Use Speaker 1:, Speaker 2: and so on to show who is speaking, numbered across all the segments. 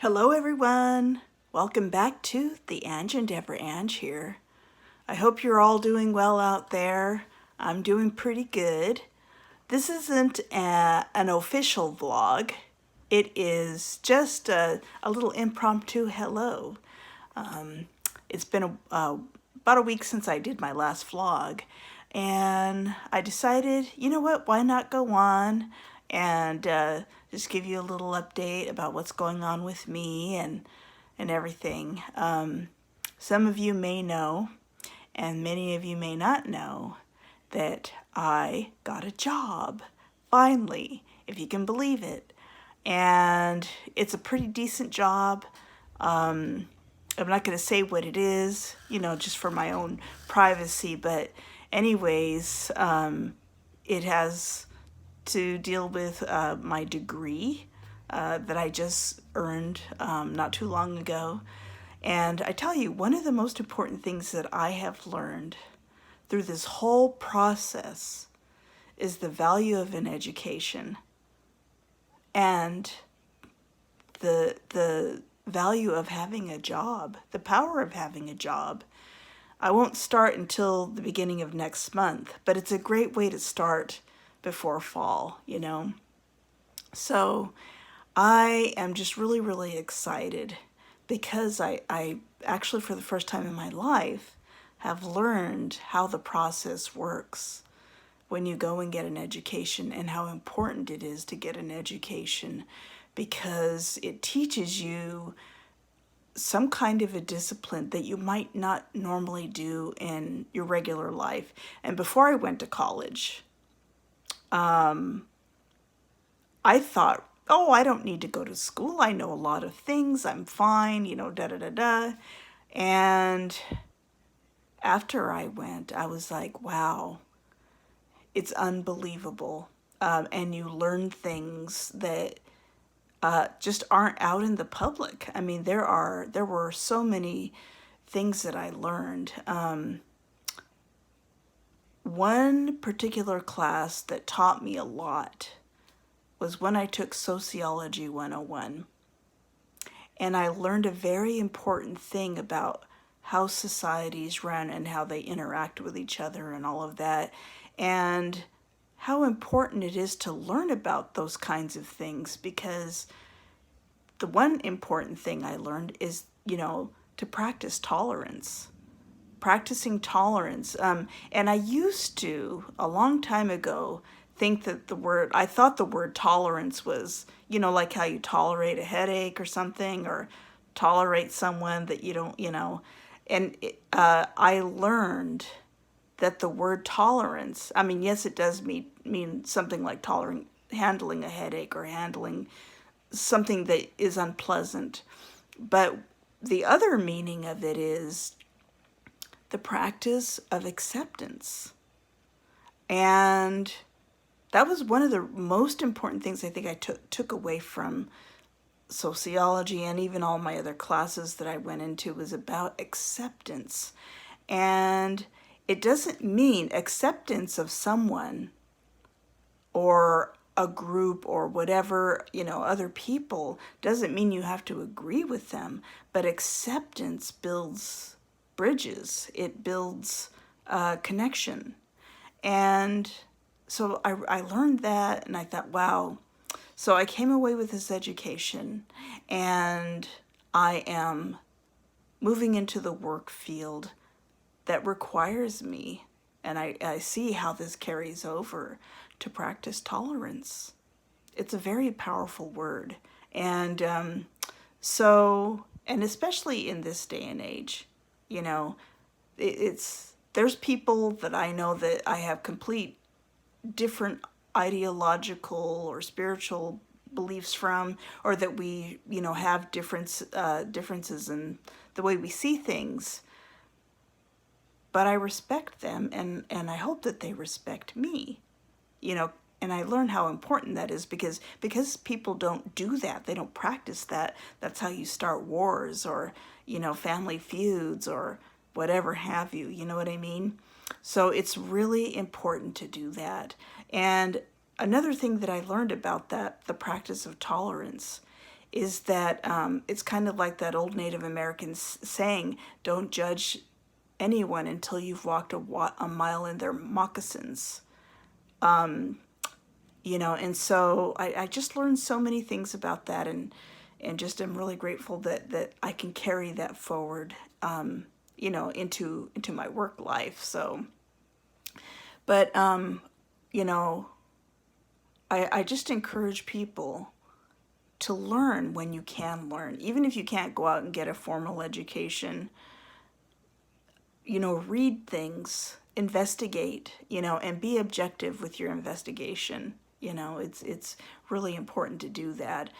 Speaker 1: Hello everyone! Welcome back to the Ange and Deborah Ange here. I hope you're all doing well out there. I'm doing pretty good. This isn't an official vlog. It is just a little impromptu hello. It's been about a week since I did my last vlog, and I decided, you know what, why not go on and just give you a little update about what's going on with me and everything. Some of you may know, and many of you may not know, that I got a job, finally, if you can believe it. And it's a pretty decent job. I'm not going to say what it is, just for my own privacy, but anyways, it has to deal with my degree that I just earned not too long ago. And I tell you, one of the most important things that I have learned through this whole process is the value of an education and the value of having a job, the power of having a job. I won't start until the beginning of next month, but it's a great way to start before fall, So I am just really, really excited because I actually, for the first time in my life, have learned how the process works when you go and get an education and how important it is to get an education, because it teaches you some kind of a discipline that you might not normally do in your regular life. And before I went to college, I thought, oh, I don't need to go to school. I know a lot of things. I'm fine, da-da-da-da. And after I went, I was like, wow, it's unbelievable. And you learn things that just aren't out in the public. I mean, there were so many things that I learned. One particular class that taught me a lot was when I took Sociology 101. And I learned a very important thing about how societies run and how they interact with each other and all of that. And how important it is to learn about those kinds of things, because the one important thing I learned is, to practice tolerance. Practicing tolerance. And I used to, a long time ago, think that I thought the word tolerance was, like how you tolerate a headache or something, or tolerate someone that you don't, And I learned that the word tolerance, I mean, yes, it does mean something like handling a headache or handling something that is unpleasant. But the other meaning of it is the practice of acceptance. And that was one of the most important things I think I took away from sociology, and even all my other classes that I went into was about acceptance. And it doesn't mean acceptance of someone or a group or whatever, other people, doesn't mean you have to agree with them, but acceptance builds bridges. It builds connection. And so I learned that, and I thought, wow. So I came away with this education, and I am moving into the work field that requires me, and I see how this carries over to practice tolerance. It's a very powerful word. And and especially in this day and age, there's people that I know that I have complete different ideological or spiritual beliefs from, or that we, have differences in the way we see things. But I respect them, and I hope that they respect me, and I learn how important that is, because people don't do that. They don't practice that. That's how you start wars or, family feuds or whatever have you. You know what I mean? So it's really important to do that. And another thing that I learned about that, the practice of tolerance, is that it's kind of like that old Native American saying, don't judge anyone until you've walked a mile in their moccasins. You know, and so I just learned so many things about that, and just am really grateful that I can carry that forward, you know, into my work life. So, but you know, I just encourage people to learn when you can learn, even if you can't go out and get a formal education. You know, read things, investigate, you know, and be objective with your investigation. You know, it's really important to do that,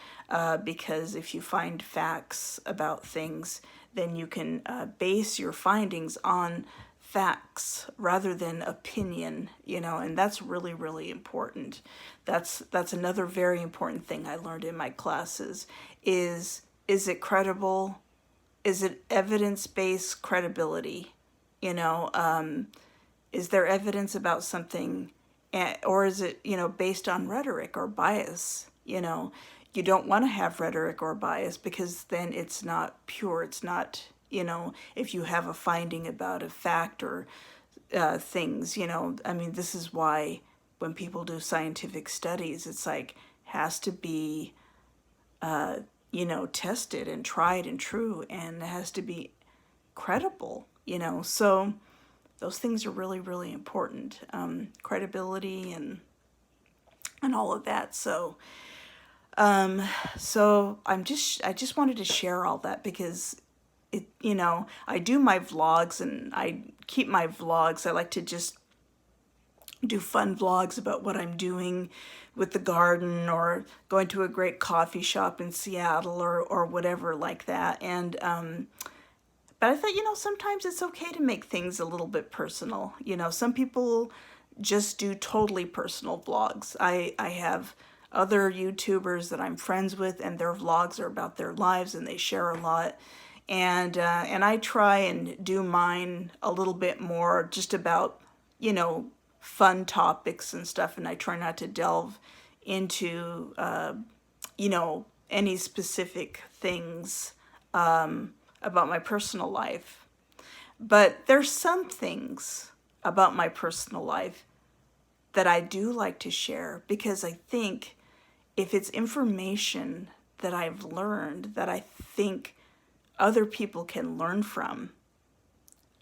Speaker 1: because if you find facts about things, then you can base your findings on facts rather than opinion, you know, and that's really, really important. That's another very important thing I learned in my classes is it credible? Is it evidence-based credibility? You know, is there evidence about something, or is it, you know, based on rhetoric or bias? You know, you don't want to have rhetoric or bias because then it's not pure. It's not, you know, if you have a finding about a fact or things, you know, I mean, this is why when people do scientific studies, it's like, has to be, you know, tested and tried and true, and it has to be credible, you know. So those things are really, really important. Credibility and all of that. So so I just wanted to share all that because it, you know, I do my vlogs and I keep my vlogs. I like to just do fun vlogs about what I'm doing with the garden or going to a great coffee shop in Seattle or whatever like that. And but I thought, you know, sometimes it's okay to make things a little bit personal. You know, some people just do totally personal vlogs. I have other YouTubers that I'm friends with, and their vlogs are about their lives, and they share a lot. And I try and do mine a little bit more just about, you know, fun topics and stuff, and I try not to delve into, you know, any specific things about my personal life. But there's some things about my personal life that I do like to share because I think if it's information that I've learned that I think other people can learn from,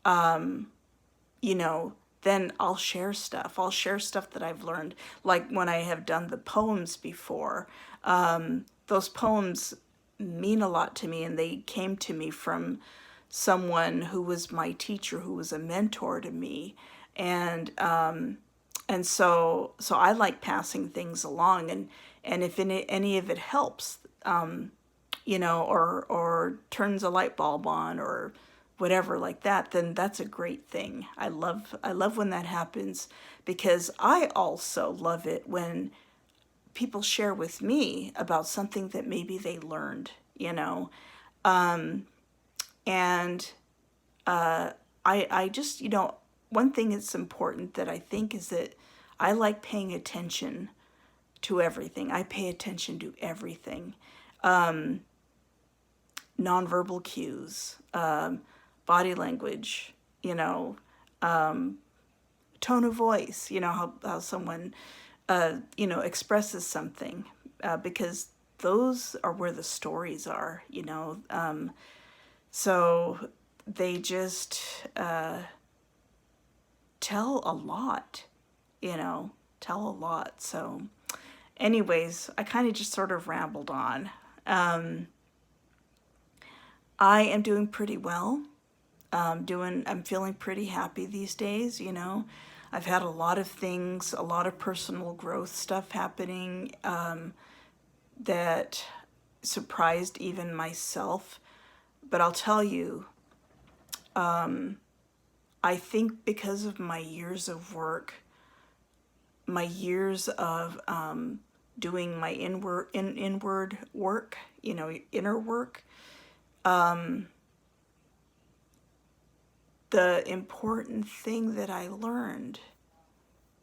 Speaker 1: you know, then I'll share stuff. I'll share stuff that I've learned. Like when I have done the poems before, those poems mean a lot to me, and they came to me from someone who was my teacher, who was a mentor to me, and so I like passing things along, and if any of it helps, you know, or turns a light bulb on or whatever like that, then that's a great thing. I love when that happens because I also love it when people share with me about something that maybe they learned, you know. And I just, you know, one thing that's important that I think is that I like paying attention to everything. I pay attention to everything. Nonverbal cues, body language, you know, tone of voice, you know, how someone, you know, expresses something, because those are where the stories are, you know. So they just tell a lot, you know, tell a lot. So anyways, I kind of just sort of rambled on. I am doing pretty well. I'm feeling pretty happy these days, you know. I've had a lot of things, a lot of personal growth stuff happening that surprised even myself. But I'll tell you, I think because of my years of work, my years of doing my inward work, you know, inner work, the important thing that I learned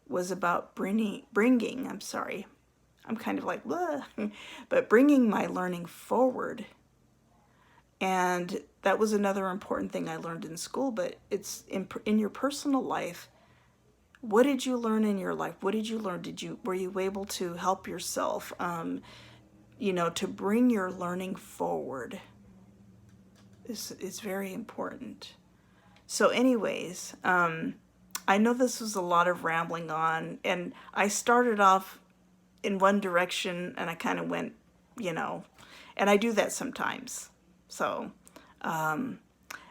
Speaker 1: was about bringing, I'm kind of like, "Ugh." But bringing my learning forward. And that was another important thing I learned in school, but it's in your personal life. What did you learn in your life? What did you learn? Were you able to help yourself, to bring your learning forward is very important. So anyways, I know this was a lot of rambling on, and I started off in one direction and I kind of went, and I do that sometimes. So,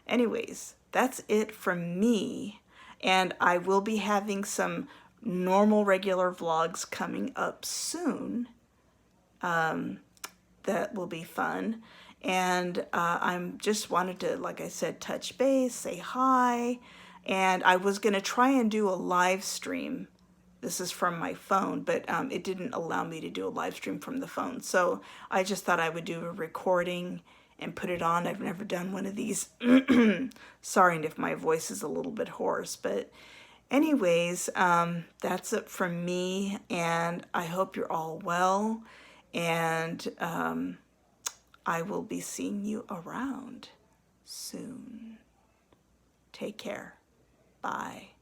Speaker 1: anyways, that's it from me. And I will be having some normal, regular vlogs coming up soon. That will be fun. And I'm just wanted to, like I said, touch base, say hi. And I was going to try and do a live stream. This is from my phone, but it didn't allow me to do a live stream from the phone. So I just thought I would do a recording and put it on. I've never done one of these. Sorry if my voice is a little bit hoarse, but anyways, that's it from me, and I hope you're all well, and I will be seeing you around soon. Take care. Bye.